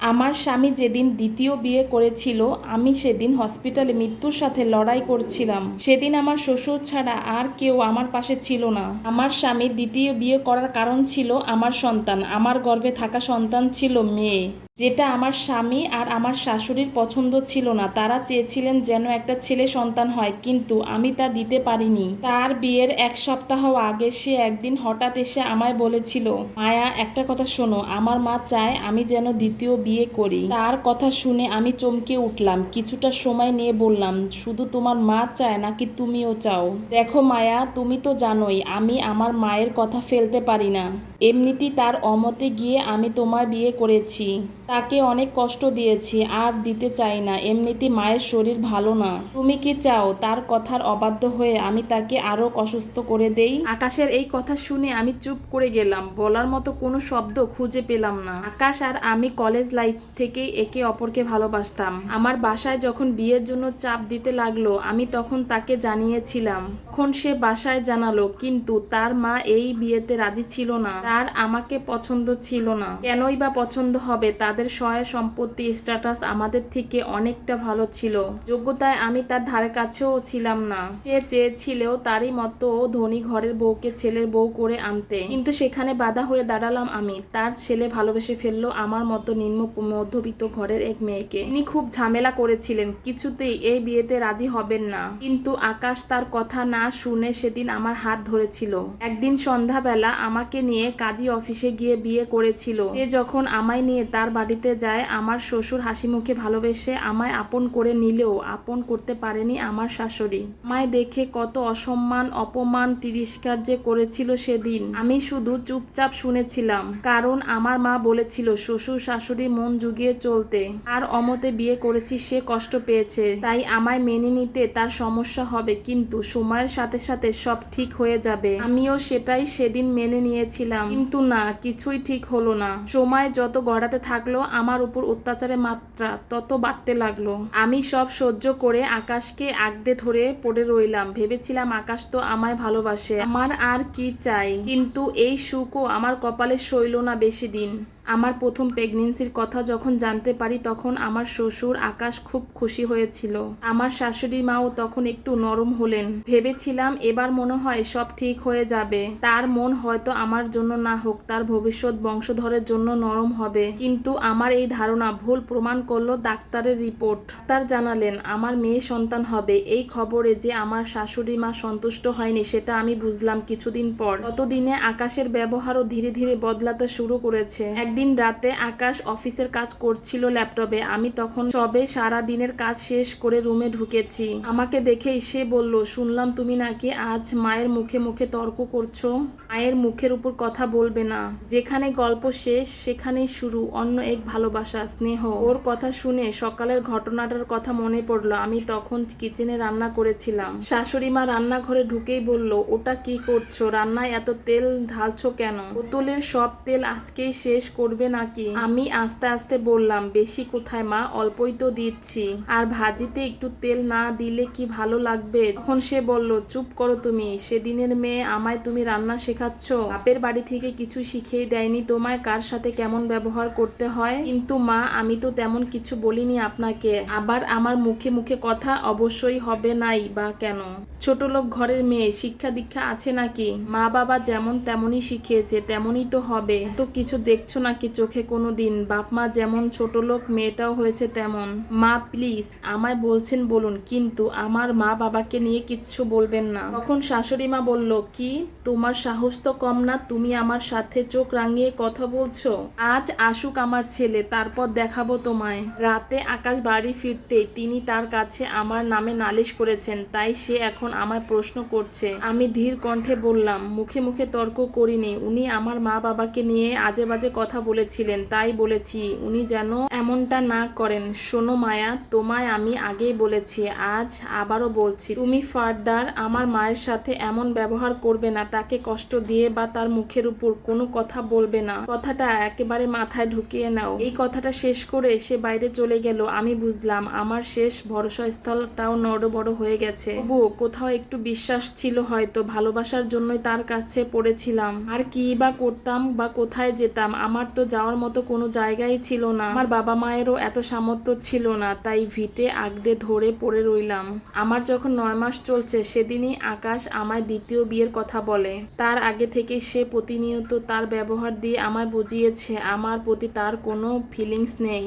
আমার স্বামী যেদিন দ্বিতীয় বিয়ে করেছিল, আমি সেদিন হসপিটালে মৃত্যুর সাথে লড়াই করছিলাম। সেদিন আমার শ্বশুর ছাড়া আর কেউ আমার পাশে ছিল না। আমার স্বামী দ্বিতীয় বিয়ে করার কারণ ছিল আমার সন্তান। আমার গর্ভে থাকা সন্তান ছিল মেয়ে, যেটা আমার স্বামী আর আমার শাশুড়ির পছন্দ ছিল না। তারা চেয়েছিলেন যেন একটা ছেলে সন্তান হয়, কিন্তু আমি তা দিতে পারিনি। তার বিয়ের 1 সপ্তাহ আগে সে একদিন হঠাৎ এসে আমায় বলেছিল, মায়া, একটা কথা শোনো, আমার মা চায় আমি যেন দ্বিতীয় বিয়ে করি। তার কথা শুনে আমি চমকে উঠলাম। কিছুটা সময় নিয়ে বললাম, শুধু তোমার মা চায় নাকি তুমিও চাও? দেখো মায়া, তুমি তো জানোই আমি আমার মায়ের কথা ফেলতে পারি না। এমনিতেই তার অমতে গিয়ে আমি তোমার বিয়ে করেছি। তাকে অনেক কষ্ট দিয়েছি আর দিতে চাই না। এমনিতেই মায়ের শরীর ভালো না। তুমি কি চাও তার কথার অবাধ্য হয়ে আমি তাকে আরো অসুস্থ করে দেই? আকাশের এই কথা শুনে আমি চুপ করে গেলাম। বলার মতো কোনো শব্দ খুঁজে পেলাম না। আকাশ আর আমি কলেজ লাইফ থেকেই একে অপরকে ভালোবাসতাম। আমার বাসায় যখন বিয়ের জন্য চাপ দিতে লাগলো, আমি তখন তাকে জানিয়েছিলাম। তখন সে বাসায় জানালো, কিন্তু তার মা এই বিয়েতে রাজি ছিল না। তার আমাকে পছন্দ ছিল না। কেনই বা পছন্দ হবে? তাদের সহায় সম্পত্তি, স্ট্যাটাস আমাদের থেকে অনেকটা ভালো ছিল। যোগ্যতায় আমি তার ধারে কাছেও ছিলাম না। সে চেয়েছিল তারই মতো ধনী ঘরের বউকে ছেলের বউ করে আনতে, কিন্তু সেখানে বাধা হয়ে দাঁড়ালাম আমি। তার ছেলে ভালোবেসে ফেললো আমার মতো নিম্ন মধ্যবিত্ত ঘরের এক মেয়েকে। তিনি খুব ঝামেলা করেছিলেন, কিছুতেই এই বিয়েতে রাজি হবেন না। কিন্তু আকাশ তার কথা না শুনে সেদিন আমার হাত ধরেছিল। একদিন সন্ধ্যাবেলা আমাকে নিয়ে কাজী অফিসে গিয়ে বিয়ে করেছিল। সে যখন আমায় নিয়ে তার বাড়িতে যায়, আমার শ্বশুর হাসি মুখে ভালোবেসে আমায় আপন করে নিলেও আপন করতে পারেনি আমার শাশুড়ি। আমায় দেখে কত অসম্মান, অপমান, তিরস্কার যে করেছিল সেদিন। আমি শুধু চুপচাপ শুনেছিলাম, কারণ আমার মা বলেছিল শ্বশুর শাশুড়ি মন জুগিয়ে চলতে। আর অমতে বিয়ে করেছি, সে কষ্ট পেয়েছে, তাই আমায় মেনে নিতে তার সমস্যা হবে, কিন্তু সময়ের সাথে সাথে সব ঠিক হয়ে যাবে। আমিও সেটাই সেদিন মেনে নিয়েছিলাম, কিন্তু না, কিছুই ঠিক হলো না। সময় যত গড়াতে থাকলো, আমার উপর অত্যাচারের মাত্রা তত বাড়তে লাগলো। আমি সব সহ্য করে আকাশকে আগড়ে ধরে পড়ে রইলাম। ভেবেছিলাম আকাশ তো আমায় ভালোবাসে, আমার আর কি চাই? কিন্তু এই সুখও আমার কপালে সইল না বেশি দিন। আমার প্রথম প্রেগনেন্সির কথা যখন জানতে পারি, তখন আমার শ্বশুর আকাশ খুব খুশি হয়েছিল। আমার শাশুড়ি মাও তখন একটু নরম হলেন। ভেবেছিলাম এবার মনে হয় সব ঠিক হয়ে যাবে। তার মন হয়তো আমার জন্য না হোক, তার ভবিষ্যৎ বংশধরের জন্য নরম হবে। কিন্তু আমার এই ধারণা ভুল প্রমাণ করলো ডাক্তারের রিপোর্ট। ডাক্তার জানালেন আমার মেয়ে সন্তান হবে। এই খবরে যে আমার শাশুড়ি মা সন্তুষ্ট হয়নি, সেটা আমি বুঝলাম কিছুদিন পর। ততদিনে আকাশের ব্যবহারও ধীরে ধীরে বদলাতে শুরু করেছে। একদিন রাতে আকাশ অফিসের কাজ করছিল ল্যাপটপে। আমি তখন সবে সারা দিনের কাজ শেষ করে রুমে ঢুকেছি। আমাকে দেখেই সে বলল, শুনলাম তুমি নাকি আজ মায়ের মুখে মুখে তর্ক করছো। মায়ের মুখের উপর কথা বলবে না। যেখানে গল্প শেষ সেখানেই শুরু অন্য এক ভালোবাসা, স্নেহ। ওর কথা শুনে সকালের ঘটনাটার কথা মনে পড়লো। আমি তখন কিচেনে রান্না করেছিলাম। শাশুড়ি মা রান্নাঘরে ঢুকেই বলল, ওটা কি করছো? রান্নায় এত তেল ঢালছো কেন? বোতলের সব তেল আজকেই শেষ করবে নাকি? আমি আস্তে আস্তে বললাম, বেশি কোথায় মা, অল্পই তো দিচ্ছি। আর ভাজিতে একটু তেল না দিলে কি ভালো লাগবে? তখন সে বলল, চুপ করো তুমি। সেদিনের মেয়ে আমায় তুমি রান্না শেখাচ্ছ? বাপের বাড়ি থেকে কিছু শিখিয়ে দেয়নি তোমায় কার সাথে কেমন ব্যবহার করতে হয়? কিন্তু মা, আমি তো তেমন কিছু বলিনি আপনাকে। আবার আমার মুখে মুখে কথা অবশ্যই হবে নাই বা কেন? ছোটলোক ঘরের মেয়ে, শিক্ষা দীক্ষা আছে নাকি? মা বাবা যেমন তেমনই শিখিয়েছে, তেমনই তো হবে। তো কিছু দেখছো নাকি চোখে কোনো দিন? বাপ মা যেমন ছোটলোক, মেয়েটাও হয়েছে তেমন। মা প্লিজ, আমায় বলছেন বলুন, কিন্তু আমার মা বাবাকে নিয়ে কিচ্ছু বলবেন না। তখন শাশুড়ি মা বলল, কি তোমার সাহস তো কম না, তুমি আমার সাথে চোখ রাঙিয়ে কথা বলছো? আজ আসুক আমার ছেলে, তারপর দেখাবো তোমায়। রাতে আকাশ বাড়ি ফিরতেই তিনি তার কাছে আমার নামে নালিশ করেছেন, তাই সে এখন আমায় প্রশ্ন করছে। আমি ধীর কণ্ঠে বললাম, মুখে মুখে তর্ক করিনি। উনি আমার মা বাবাকে নিয়ে আজে বাজে কথা বলেছিলেন, তাই বলেছি উনি যেন এমনটা না করেন। শোনো মায়া, তোমায় আমি আগেই বলেছি, আজ আবারও বলছি, তুমি ফার্দার আমার মায়ের সাথে এমন ব্যবহার করবে না। তাকে কষ্ট দিয়ে বা তার মুখের উপর কোনো কথা বলবে না। কথাটা একেবারে মাথায় ঢুকিয়ে নাও। এই কথাটা শেষ করে সে বাইরে চলে গেল। আমি বুঝলাম আমার শেষ ভরসাস্থলটাও নড়বড় হয়ে গেছে। তবুও কোথাও একটু বিশ্বাস ছিল হয়তো। ভালোবাসার জন্যই তার কাছে পড়েছিলাম। আর কি বা করতাম বা কোথায় যেতাম, আমার তো যাওয়ার মতো কোনো জায়গাই ছিল না, আমার বাবা মায়েরও এত সামর্থ্য ছিল না, তাই ভিটে আগড়ে ধরে পড়ে রইলাম। আমার যখন 9 মাস চলছে সেদিনই আকাশ আমায় দ্বিতীয় বিয়ের কথা বলে। তার আগে থেকে সে প্রতিনিয়ত তার ব্যবহার দিয়ে আমায় বুঝিয়েছে আমার প্রতি তার কোনো ফিলিংস নেই,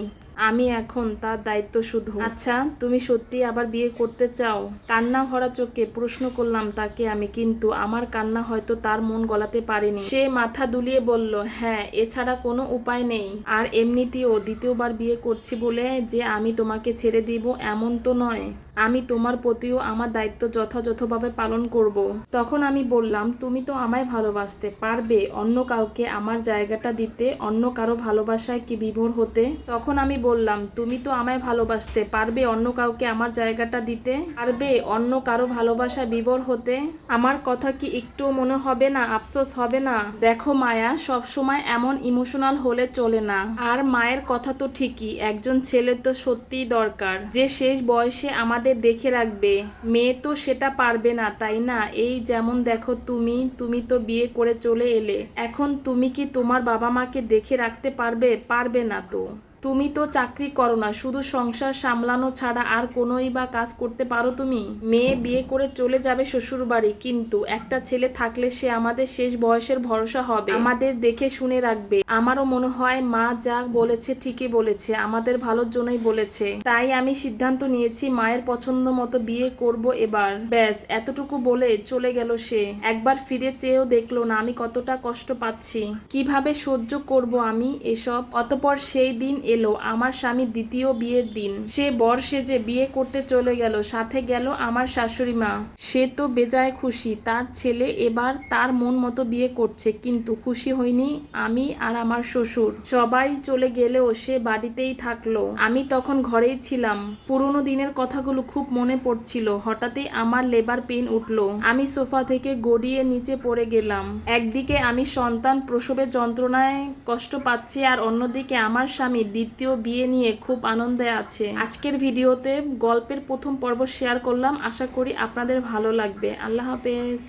আমি এখন তার দায়িত্ব শুধু। আচ্ছা, তুমি সত্যি আবার বিয়ে করতে চাও? কান্না ভরা চোখে প্রশ্ন করলাম তাকে আমি, কিন্তু আমার কান্না হয়তো তার মন গলাতে পারেনি। সে মাথা দুলিয়ে বলল, হ্যাঁ, এছাড়া কোনো উপায় নেই। আর এমনিতেও দ্বিতীয়বার বিয়ে করছি বলে যে আমি তোমাকে ছেড়ে দিব এমন তো নয়, আমি তোমার প্রতিও আমার দায়িত্ব যথাযথভাবে পালন করব। তখন আমি বললাম, তুমি তো আমায় ভালোবাসতে, পারবে অন্য কাউকে আমার জায়গাটা দিতে, অন্য কারো ভালোবাসায় কি বিভোর হতে? তখন আমি বললাম, তুমি তো আমায় ভালোবাসতে, পারবে অন্য কাউকে আমার জায়গাটা দিতে, পারবে অন্য কারো ভালোবাসায় বিভোর হতে? আমার কথা কি একটু মনে হবে না, আফসোস হবে না? দেখো মায়া, সব সময় এমন ইমোশনাল হলে চলে না। আর মায়ের কথা তো ঠিকই, একজন ছেলে তো সত্যিই দরকার যে শেষ বয়সে আমাদের দেখে রাখবে। মেয়ে তো সেটা পারবে না, তাই না? এই যেমন দেখো তুমি তো বিয়ে করে চলে এলে, এখন তুমি কি তোমার বাবা মাকে দেখে রাখতে পারবে? পারবে না তো। তুমি তো চাকরি করো না, শুধু সংসার সামলানো ছাড়া আর কোনোই বা কাজ করতে পারো তুমি? মেয়ে বিয়ে করে চলে যাবে শ্বশুর বাড়ি, কিন্তু একটা ছেলে থাকলে সে আমাদের শেষ বয়সের ভরসা হবে, আমাদের দেখে শুনে রাখবে। আমারও মনে হয় মা যা বলেছে ঠিকই বলেছে, আমাদের ভালোর জন্যই বলেছে। তাই আমি সিদ্ধান্ত নিয়েছি মায়ের পছন্দ মতো বিয়ে করব এবার। ব্যাস, এতটুকু বলে চলে গেল সে। একবার ফিরে চেয়েও দেখলো না আমি কতটা কষ্ট পাচ্ছি, কিভাবে সহ্য করব আমি এসব। অতঃপর সেই দিন এলো, আমার স্বামীর দ্বিতীয় বিয়ের দিন। সে বর সেজে বিয়ে করতে চলে গেল, সাথে গেল আমার শাশুড়ি মা। সে তো বেজায় খুশি, তার ছেলে এবার তার মন মতো বিয়ে করছে, কিন্তু খুশি হয়নি আমি আর আমার শ্বশুর। সবাই চলে গেলেও সে বাড়িতেই থাকলো, আমি তখন ঘরেই ছিলাম। পুরোনো দিনের কথাগুলো খুব মনে পড়ছিল। হঠাৎই আমার লেবার পেইন উঠলো, আমি সোফা থেকে গড়িয়ে নিচে পড়ে গেলাম। একদিকে আমি সন্তান প্রসবের যন্ত্রণায় কষ্ট পাচ্ছি, আর অন্যদিকে আমার স্বামী দ্বিতীয় বিয়ে নিয়ে খুব আনন্দে আছে। আজকের ভিডিওতে গল্পের প্রথম পর্ব শেয়ার করলাম, আশা করি আপনাদের ভালো লাগবে। আল্লাহ হাফেজ।